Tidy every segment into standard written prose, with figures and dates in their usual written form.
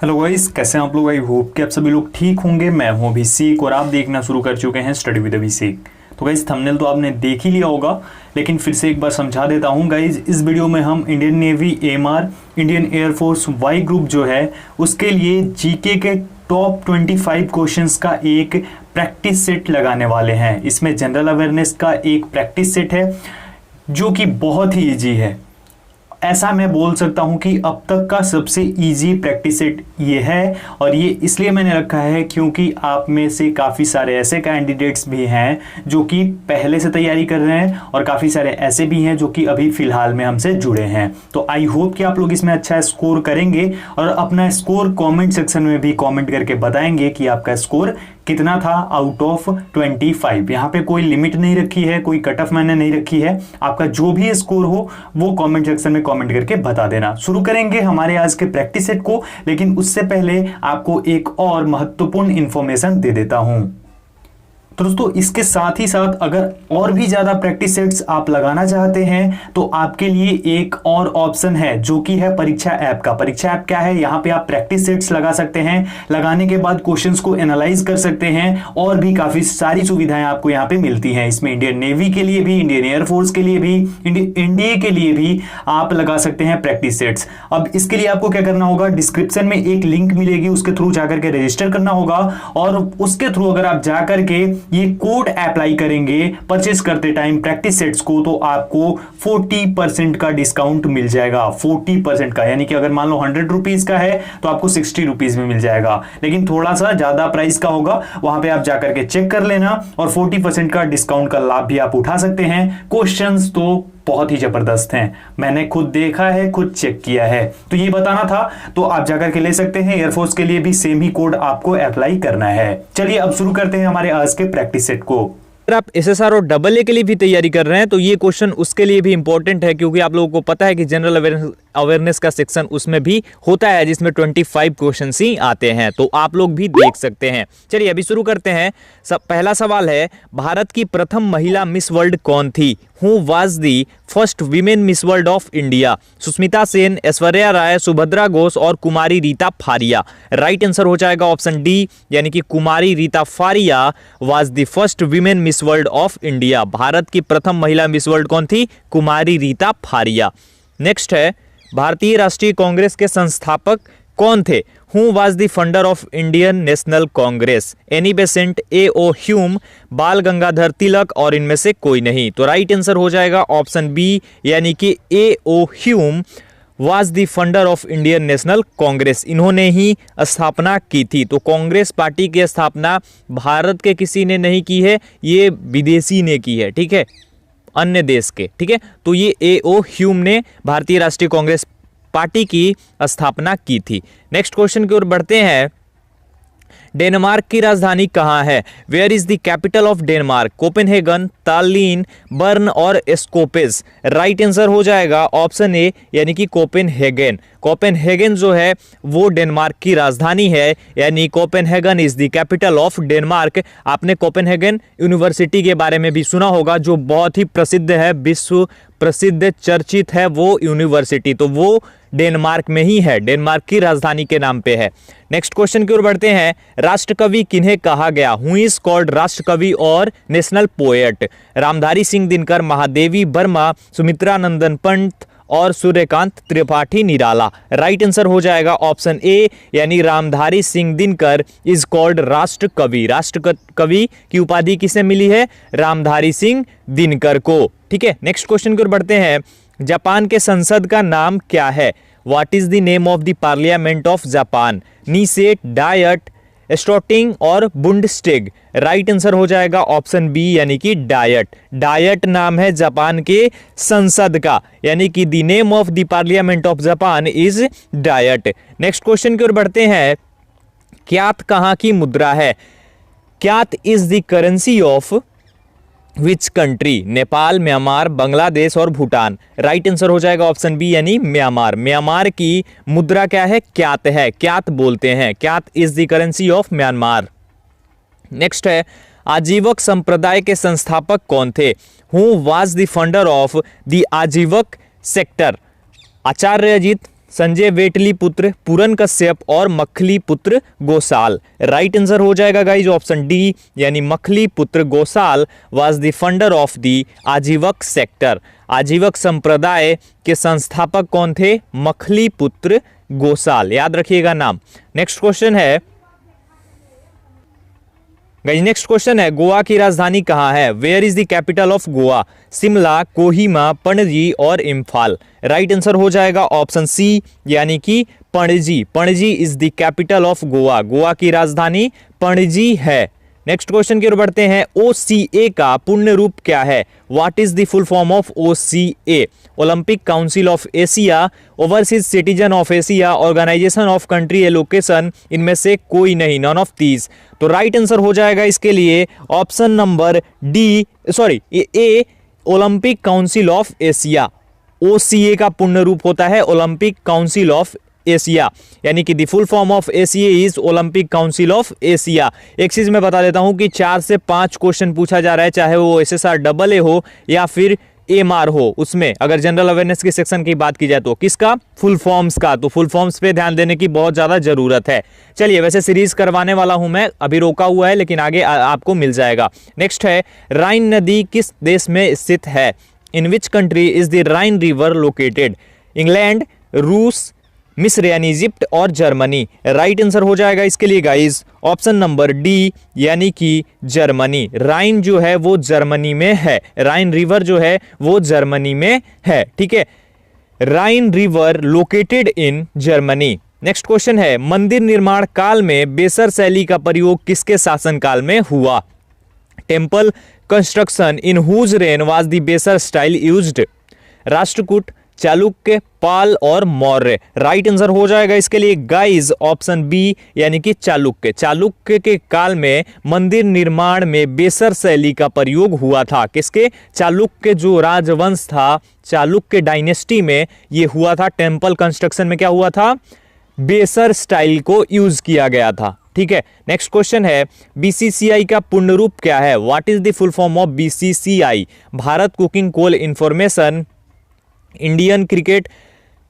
Hello guys, कैसे हैं आप लोग। आई होप कि आप सभी लोग ठीक होंगे। मैं हूं अभिषेक और आप देखना शुरू कर चुके हैं स्टडी विद अभिषेक। तो गाइस, थंबनेल तो आपने देख ही लिया होगा, लेकिन फिर से एक बार समझा देता हूं। गाइस, इस वीडियो में हम Indian Navy AMR, Indian air force Y group जो है उसके लिए जीके के टॉप 25 क्वेश्चंस का एक प्रैक्टिस सेट लगाने वाले हैं। इसमें जनरल अवेयरनेस का एक प्रैक्टिस सेट है जो कि बहुत ही ईजी है। ऐसा मैं बोल सकता हूं कि अब तक का सबसे इजी प्रैक्टिस सेट ये है, और ये इसलिए मैंने रखा है क्योंकि आप में से काफ़ी सारे ऐसे कैंडिडेट्स भी हैं जो कि पहले से तैयारी कर रहे हैं और काफ़ी सारे ऐसे भी हैं जो कि अभी फिलहाल में हमसे जुड़े हैं। तो आई होप कि आप लोग इसमें अच्छा स्कोर करेंगे और अपना स्कोर कमेंट सेक्शन में भी कमेंट करके बताएंगे कि आपका स्कोर कितना था आउट ऑफ 25। यहाँ पे कोई लिमिट नहीं रखी है, कोई कट ऑफ मैंने नहीं रखी है। आपका जो भी स्कोर हो वो कमेंट सेक्शन में कमेंट करके बता देना। शुरू करेंगे हमारे आज के प्रैक्टिस सेट को, लेकिन उससे पहले आपको एक और महत्वपूर्ण इंफॉर्मेशन दे देता हूं। तो दोस्तों, इसके साथ ही साथ अगर और भी ज्यादा प्रैक्टिस सेट्स आप लगाना चाहते हैं तो आपके लिए एक और ऑप्शन है जो कि है परीक्षा ऐप का। परीक्षा ऐप क्या है? यहाँ पे आप प्रैक्टिस सेट्स लगा सकते हैं, लगाने के बाद क्वेश्चंस को एनालाइज कर सकते हैं और भी काफी सारी सुविधाएं आपको यहाँ पे मिलती हैं। इसमें इंडियन नेवी के लिए भी, इंडियन एयरफोर्स के लिए भी, इंडिया के लिए भी आप लगा सकते हैं प्रैक्टिस सेट्स। अब इसके लिए आपको क्या करना होगा, डिस्क्रिप्शन में एक लिंक मिलेगी, उसके थ्रू जाकर के रजिस्टर करना होगा और उसके थ्रू अगर आप जाकर के ये कोड अप्लाई करेंगे परचेस करते टाइम प्रैक्टिस सेट्स को, तो आपको 40% का डिस्काउंट मिल जाएगा। 40% का, यानी कि अगर मान लो 100 रुपीज का है तो आपको 60 रुपीज में मिल जाएगा, लेकिन थोड़ा सा ज्यादा प्राइस का होगा। वहां पे आप जाकर के चेक कर लेना और 40% का डिस्काउंट का लाभ भी आप उठा सकते हैं। क्वेश्चंस तो बहुत ही जबरदस्त हैं, मैंने खुद देखा है, खुद चेक किया है, तो ये बताना था। तो आप जाकर के ले सकते हैं। एयरफोर्स के लिए भी सेम ही कोड आपको अप्लाई करना है। चलिए अब शुरू करते हैं हमारे आज के प्रैक्टिस सेट को। अगर आप एसएसआर और डबल ए के लिए भी तैयारी कर रहे हैं तो ये क्वेश्चन उसके लिए भी इंपॉर्टेंट है, क्योंकि आप लोगों को पता है कि जनरल अवेयरनेस का सेक्शन उसमें भी होता है जिसमें 25 क्वेश्चन ही आते हैं, तो आप लोग भी देख सकते हैं। चलिए अभी शुरू करते हैं। पहला सवाल है, भारत की प्रथम महिला मिस वर्ल्ड कौन थी? Who was the first women Miss World of India? Sushmita Sen, Aishwarya Rai, Subhadra Ghosh और कुमारी रीता फारिया। राइट आंसर हो जाएगा ऑप्शन डी, यानी कि Kumari Reita Faria was the first women Miss World of India. Bharat की प्रथम महिला मिस वर्ल्ड कौन थी? कुमारी रीता फारिया। नेक्स्ट है, भारतीय राष्ट्रीय कांग्रेस के संस्थापक कौन थे? Who was the founder of Indian National Congress? Annie Besant, A O Hume, Bal Gangadhar तिलक और इनमें से कोई नहीं। तो राइट आंसर हो जाएगा ऑप्शन बी, यानी कि A O Hume was the founder of Indian National Congress. इन्होंने ही स्थापना की थी। तो कांग्रेस पार्टी की स्थापना भारत के किसी ने नहीं की है, ये विदेशी ने की है, ठीक है, अन्य देश के, ठीक है। तो ये ए ओ ह्यूम ने भारतीय राष्ट्रीय कांग्रेस पार्टी की स्थापना की थी। नेक्स्ट क्वेश्चन की ओर बढ़ते हैं। डेनमार्क की राजधानी कहाँ है? Where is the capital of Denmark? Copenhagen, Tallinn, Bern और स्कोपेस। राइट आंसर हो जाएगा ऑप्शन ए, यानी कि कोपेनहेगन। कोपेनहेगन जो है वो डेनमार्क की राजधानी है, यानी Copenhagen is the capital of Denmark. आपने कोपेनहेगन यूनिवर्सिटी के बारे में भी सुना होगा, जो बहुत ही प्रसिद्ध है, विश्व प्रसिद्ध चर्चित है वो यूनिवर्सिटी, तो वो डेनमार्क में ही है, डेनमार्क की राजधानी के नाम पे है। नेक्स्ट क्वेश्चन की ओर बढ़ते हैं। राष्ट्रकवि किन्हें कहा गया? हु इज कॉल्ड राष्ट्रकवि और नेशनल पोएट? रामधारी सिंह दिनकर, महादेवी वर्मा, सुमित्रा नंदन पंत और सूर्यकांत त्रिपाठी निराला। राइट आंसर हो जाएगा ऑप्शन ए, यानी रामधारी सिंह दिनकर इज कॉल्ड राष्ट्रकवि। राष्ट्रकवि की उपाधि किसे मिली है? रामधारी सिंह दिनकर को, ठीक है। नेक्स्ट क्वेश्चन की ओर बढ़ते हैं। जापान के संसद का नाम क्या है? What is the name of the parliament of Japan? Knesset, Diet, Storting और बुंडस्टेग। राइट आंसर हो जाएगा ऑप्शन बी, यानी कि डायट। डायट नाम है जापान के संसद का, यानी कि the name of the parliament of Japan is diet. Next question की ओर बढ़ते हैं। क्यात कहाँ की मुद्रा है? क्यात is the currency of which country? Nepal, Myanmar, Bangladesh और भूटान। राइट आंसर हो जाएगा ऑप्शन बी, यानी म्यांमार। म्यांमार की मुद्रा क्या है? क्यात है, क्यात बोलते हैं। क्यात is the currency of Myanmar. Next है, आजीवक संप्रदाय के संस्थापक कौन थे? Who was the founder of the Ajivaka sector? Acharya Ajit, Sanjay Vetli Putra Puran Kashyap और मखली पुत्र गोसाल। राइट आंसर हो जाएगा गाइज ऑप्शन डी, यानी Makhali Putra Gosal was the founder of the Ajivaka sector. Ajivaka संप्रदाय के संस्थापक कौन थे? मखली पुत्र गोसाल, याद रखिएगा नाम। नेक्स्ट क्वेश्चन है गाइस, नेक्स्ट क्वेश्चन है गोवा की राजधानी कहाँ है? Where is the capital of Goa? Shimla, Kohima, Panaji और इम्फाल। राइट आंसर हो जाएगा ऑप्शन सी, यानी कि Panaji. Panaji is the capital of Goa. Goa की राजधानी पणजी है। नेक्स्ट क्वेश्चन की ओर बढ़ते हैं। OCA का पूर्ण रूप क्या है? What is the full form of OCA? Olympic Council of Asia, overseas citizen of Asia, organization of country allocation, इनमें से कोई नहीं, नॉन ऑफ दीज। तो राइट आंसर हो जाएगा इसके लिए option number D, sorry A, Olympic Council of Asia. OCA का पूर्ण रूप होता है ओलंपिक काउंसिल ऑफ एशिया, यानी कि the full form of Asia is Olympic Council of Asia. एक चीज मैं बता देता हूं कि 4 से 5 क्वेश्चन पूछा जा रहा है, चाहे वो SSR AA हो या फिर MR हो। उसमें अगर जनरल अवेयरनेस के सेक्शन की बात की जाए तो किसका? फुल फॉर्म्स का। तो फुल फॉर्म्स पे ध्यान देने की बहुत ज्यादा जरूरत है। चलिए, वैसे सीरीज करवाने वाला हूं मैं, अभी रोका हुआ है लेकिन आगे आपको मिल जाएगा। नेक्स्ट है राइन नदी किस देश में स्थित है? In which country is the Rhine river located? England, रूस, मिस्र यानी इजिप्ट और जर्मनी। राइट आंसर हो जाएगा इसके लिए गाइस ऑप्शन नंबर डी, यानी कि जर्मनी। राइन जो है वो जर्मनी में है। राइन रिवर जो है वो जर्मनी में है, ठीक है। राइन river located in Germany. Next question है मंदिर निर्माण काल में बेसर शैली का प्रयोग किसके शासनकाल में हुआ? Temple construction in whose reign was the Vesara style used? Rashtrakuta, Chalukya, Pala और मौर्य। राइट आंसर हो जाएगा इसके लिए गाइस ऑप्शन बी, यानी कि चालुक्य। चालुक्य के काल में मंदिर निर्माण में बेसर शैली का प्रयोग हुआ था। किसके? चालुक्य जो राजवंश था, चालुक्य डायनेस्टी में ये हुआ था। टेम्पल कंस्ट्रक्शन में क्या हुआ था? बेसर स्टाइल को यूज किया गया था, ठीक है। नेक्स्ट क्वेश्चन है BCCI का पूर्ण रूप क्या है? What is the full form of BCCI? Bharat cooking coal information, Indian cricket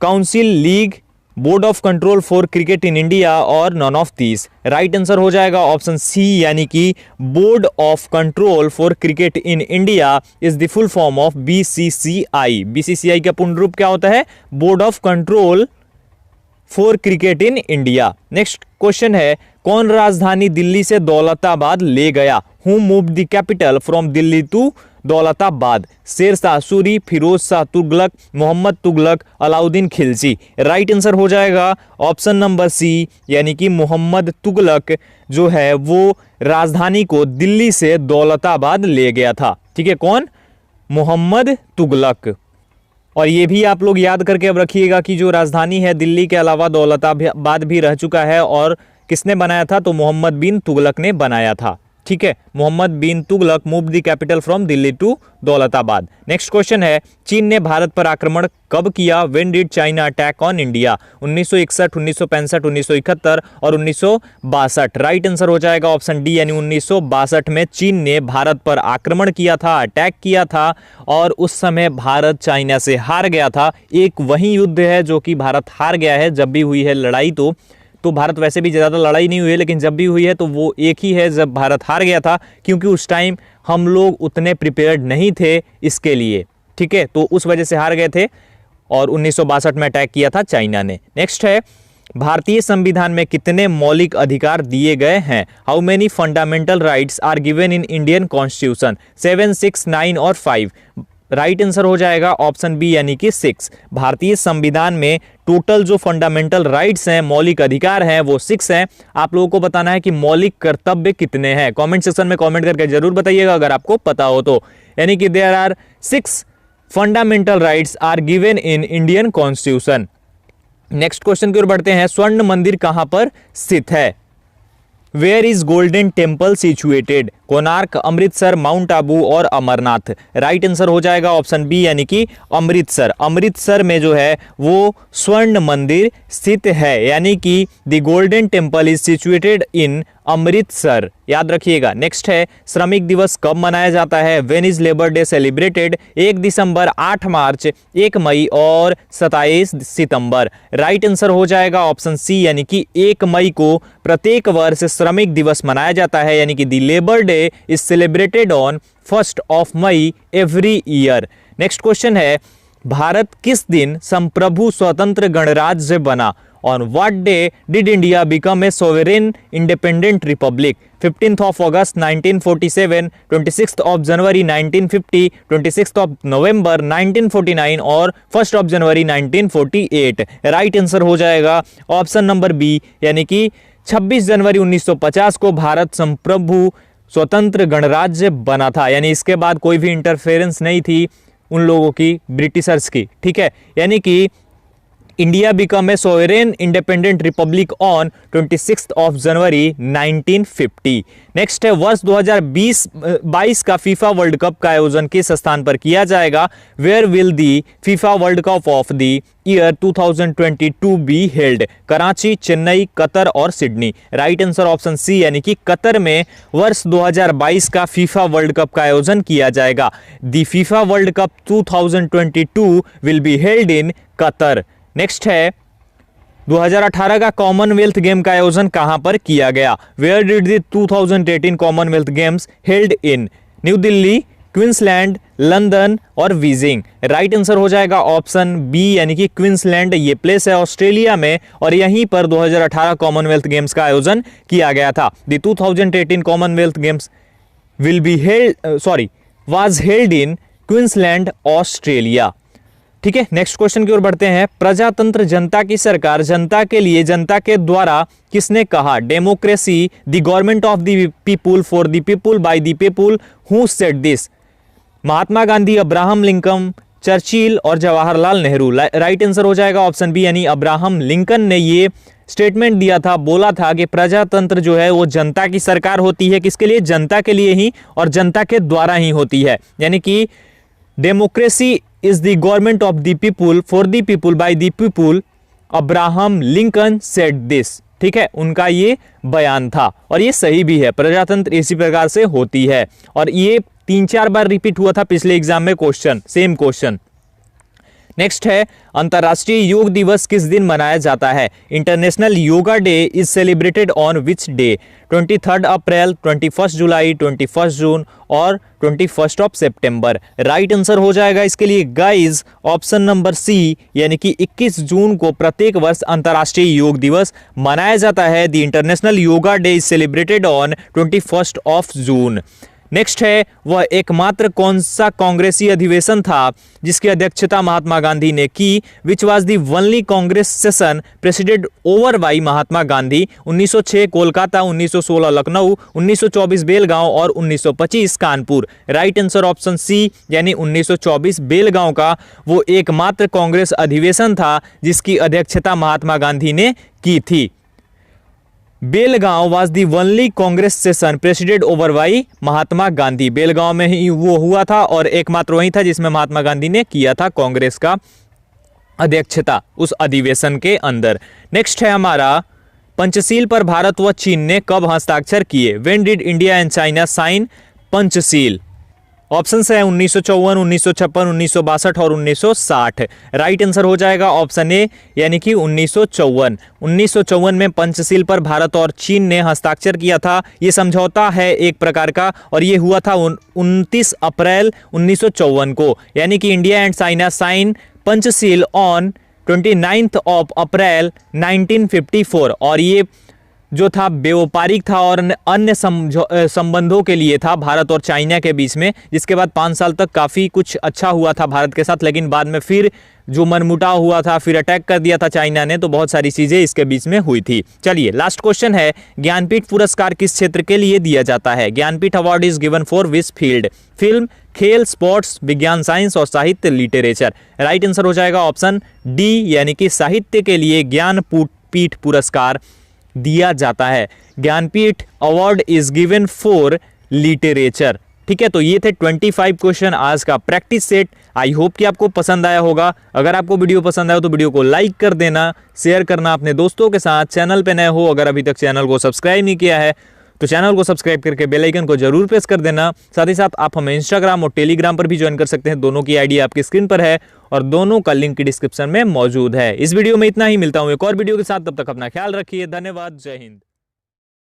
council league, board of control for cricket in India और none of these. Right answer हो जाएगा ऑप्शन सी, यानी कि board of control for cricket in India is the full form of BCCI। BCCI का पूर्ण रूप क्या होता है? Board of control for cricket in India. Next question है कौन राजधानी दिल्ली से दौलताबाद ले गया? Who moved the capital from Delhi to Daulatabad? Sher Shah Suri, Firoz Shah Tughlaq, Mohammad Tughlaq, Alauddin Khilji. Right answer हो जाएगा ऑप्शन नंबर सी, यानी कि मोहम्मद तुगलक जो है वो राजधानी को दिल्ली से दौलताबाद ले गया था, ठीक है। कौन? मोहम्मद तुगलक। और ये भी आप लोग याद करके अब रखिएगा कि जो राजधानी है दिल्ली के अलावा दौलताबाद भी रह चुका है, और किसने बनाया था? तो मोहम्मद बिन तुगलक ने बनाया था, ठीक है। Mohammad bin Tughlaq move the capital from Delhi to Daulatabad. Next question है चीन ने भारत पर आक्रमण कब किया? When did China attack on India? 1961, 1965, 1971 और 1962। राइट आंसर हो जाएगा ऑप्शन डी, यानी 1962 में चीन ने भारत पर आक्रमण किया था, अटैक किया था, और उस समय भारत चाइना से हार गया था। एक वही युद्ध है जो कि भारत हार गया है। जब भी हुई है लड़ाई तो भारत वैसे भी ज़्यादा लड़ाई नहीं हुई है, लेकिन जब भी हुई है तो वो एक ही है जब भारत हार गया था, क्योंकि उस टाइम हम लोग उतने प्रिपेयर्ड नहीं थे इसके लिए, ठीक है। तो उस वजह से हार गए थे और 1962 में अटैक किया था चाइना ने। नेक्स्ट है भारतीय संविधान में कितने मौलिक अधिकार दिए गए हैं? How many fundamental rights are given in Indian constitution? 7, 6, 9 और 5। राइट आंसर हो जाएगा ऑप्शन बी, यानी कि 6। भारतीय संविधान में टोटल जो फंडामेंटल राइट्स हैं, मौलिक अधिकार हैं, वो 6 हैं। आप लोगों को बताना है कि मौलिक कर्तव्य कितने हैं। कमेंट सेक्शन में कमेंट करके जरूर बताइएगा अगर आपको पता हो तो। यानी कि there are 6 fundamental rights are given in Indian constitution. Next question की ओर बढ़ते हैं। स्वर्ण मंदिर कहां पर स्थित है? Where is Golden Temple situated? Konark, Amritsar, Mount Abu और अमरनाथ। राइट आंसर हो जाएगा ऑप्शन बी यानी कि अमृतसर। अमृतसर में जो है वो स्वर्ण मंदिर स्थित है, यानी कि the golden temple is situated in Amritsar, याद रखिएगा। नेक्स्ट है श्रमिक दिवस कब मनाया जाता है? When is labour day celebrated? 1 दिसंबर, 8 मार्च, 1 मई और 27 सितंबर। राइट आंसर हो जाएगा ऑप्शन सी यानी कि 1 मई को प्रत्येक वर्ष श्रमिक दिवस मनाया जाता है, यानी कि the labour day is celebrated on 1 मई एवरी ईयर। नेक्स्ट क्वेश्चन है भारत किस दिन संप्रभु स्वतंत्र गणराज्य बना? On what day did India become a sovereign independent republic? 15th of August 1947, 26th of January 1950, 26th of November 1949 और 1st of January 1948। Right answer हो जाएगा ऑप्शन नंबर बी यानी कि 26 जनवरी 1950 को भारत संप्रभु स्वतंत्र गणराज्य बना था, यानी इसके बाद कोई भी इंटरफेरेंस नहीं थी उन लोगों की, ब्रिटिशर्स की, ठीक है। यानी कि India become a sovereign independent Republic on 26 of January 1950। Next है वर्ष 2022 का फीफा वर्ल्ड कप का आयोजन किस स्थान पर किया जाएगा? Where will the FIFA World Cup of the year 2022 be held? Karachi, Chennai, Qatar और Sydney. Right answer option C यानी कि कतर में वर्ष 2022 का फीफा वर्ल्ड कप का आयोजन किया जाएगा। The FIFA World cup 2022 will be held in Qatar. Next है 2018 का कॉमनवेल्थ गेम का आयोजन कहां पर किया गया? Where did the 2018 Commonwealth Games held in? New Delhi, Queensland, London और बीजिंग। राइट आंसर हो जाएगा ऑप्शन बी यानी कि क्वींसलैंड। ये प्लेस है ऑस्ट्रेलिया में और यहीं पर 2018 कॉमनवेल्थ गेम्स का आयोजन किया गया था। The 2018 Commonwealth games will be was held in Queensland, Australia. ठीक है, नेक्स्ट क्वेश्चन की ओर बढ़ते हैं। प्रजातंत्र जनता की सरकार, जनता के लिए, जनता के द्वारा किसने कहा? Democracy, the government of the people, for the people, by the people, who said this? Mahatma Gandhi, Abraham Lincoln, Churchill और जवाहरलाल नेहरू। राइट आंसर हो जाएगा ऑप्शन बी यानी अब्राहम लिंकन ने ये स्टेटमेंट दिया था, बोला था कि प्रजातंत्र जो है वो जनता की सरकार होती है। किसके लिए? जनता के लिए ही और जनता के द्वारा ही होती है, यानी कि democracy is the government of the people, for the people, by the people, Abraham Lincoln said this। ठीक है, उनका ये बयान था और ये सही भी है। प्रजातंत्र इसी प्रकार से होती है और ये 3-4 बार रिपीट हुआ था पिछले एग्जाम में क्वेश्चन, सेम क्वेश्चन। नेक्स्ट है अंतर्राष्ट्रीय योग दिवस किस दिन मनाया जाता है? International yoga day is celebrated on which day? 23 अप्रैल, 21 जुलाई, 21 जून और 21 ऑफ सितंबर। राइट आंसर हो जाएगा इसके लिए गाइस ऑप्शन नंबर सी यानी कि 21 जून को प्रत्येक वर्ष अंतर्राष्ट्रीय योग दिवस मनाया जाता है। The international yoga day is celebrated on 21 of June. Next है वह एकमात्र कौन सा कांग्रेसी अधिवेशन था जिसकी अध्यक्षता महात्मा गांधी ने की? Which was the only Congress session president over by Mahatma Gandhi? 1906 Kolkata, 1916 Lucknow, 1924 Belgaum और 1925 Kanpur. Right answer option C यानी 1924 बेलगांव का वो एकमात्र कांग्रेस अधिवेशन था जिसकी अध्यक्षता महात्मा गांधी ने की थी। Belgaum was the only Congress session president over by Mahatma Gandhi. Belgaum में ही वो हुआ था और एकमात्र वही था जिसमें महात्मा गांधी ने किया था कांग्रेस का अध्यक्षता उस अधिवेशन के अंदर। नेक्स्ट है हमारा पंचशील पर भारत व चीन ने कब हस्ताक्षर किए? When did India and China sign Panchsheel? Option है 1954, 1956, 1962 और 1960। राइट आंसर हो जाएगा ऑप्शन ए यानी कि 1954। 1954 में पंचशील पर भारत और चीन ने हस्ताक्षर किया था। ये समझौता है एक प्रकार का और ये हुआ था 29 अप्रैल 1954 को, यानी कि India and China sign Panchsheel on 29 of April 1954 और ये जो था व्यापारिक था और अन्य संबंधों के लिए था भारत और चाइना के बीच में, जिसके बाद 5 साल तक काफ़ी कुछ अच्छा हुआ था भारत के साथ, लेकिन बाद में फिर जो मनमुटाव हुआ था, फिर अटैक कर दिया था चाइना ने, तो बहुत सारी चीज़ें इसके बीच में हुई थी। चलिए लास्ट क्वेश्चन है, ज्ञानपीठ पुरस्कार किस क्षेत्र के लिए दिया जाता है? Jnanpith award is given for which field? Film, खेल, स्पोर्ट्स, विज्ञान, साइंस और साहित्य लिटरेचर। राइट आंसर हो जाएगा ऑप्शन डी यानी कि साहित्य के लिए ज्ञानपीठ पुरस्कार दिया जाता है। Jnanpith award is given for literature. ठीक है, तो ये थे 25 क्वेश्चन आज का प्रैक्टिस सेट। आई होप कि आपको पसंद आया होगा। अगर आपको वीडियो पसंद आया तो वीडियो को लाइक कर देना, शेयर करना अपने दोस्तों के साथ। चैनल पे नए हो, अगर अभी तक चैनल को सब्सक्राइब नहीं किया है तो चैनल को सब्सक्राइब करके बेल आइकन को जरूर प्रेस कर देना। साथ ही साथ आप हमें इंस्टाग्राम और टेलीग्राम पर भी ज्वाइन कर सकते हैं। दोनों की आईडी आपकी स्क्रीन पर है और दोनों का लिंक डिस्क्रिप्शन में मौजूद है। इस वीडियो में इतना ही, मिलता हूं एक और वीडियो के साथ। तब तक अपना ख्याल रखिए। धन्यवाद। जय हिंद।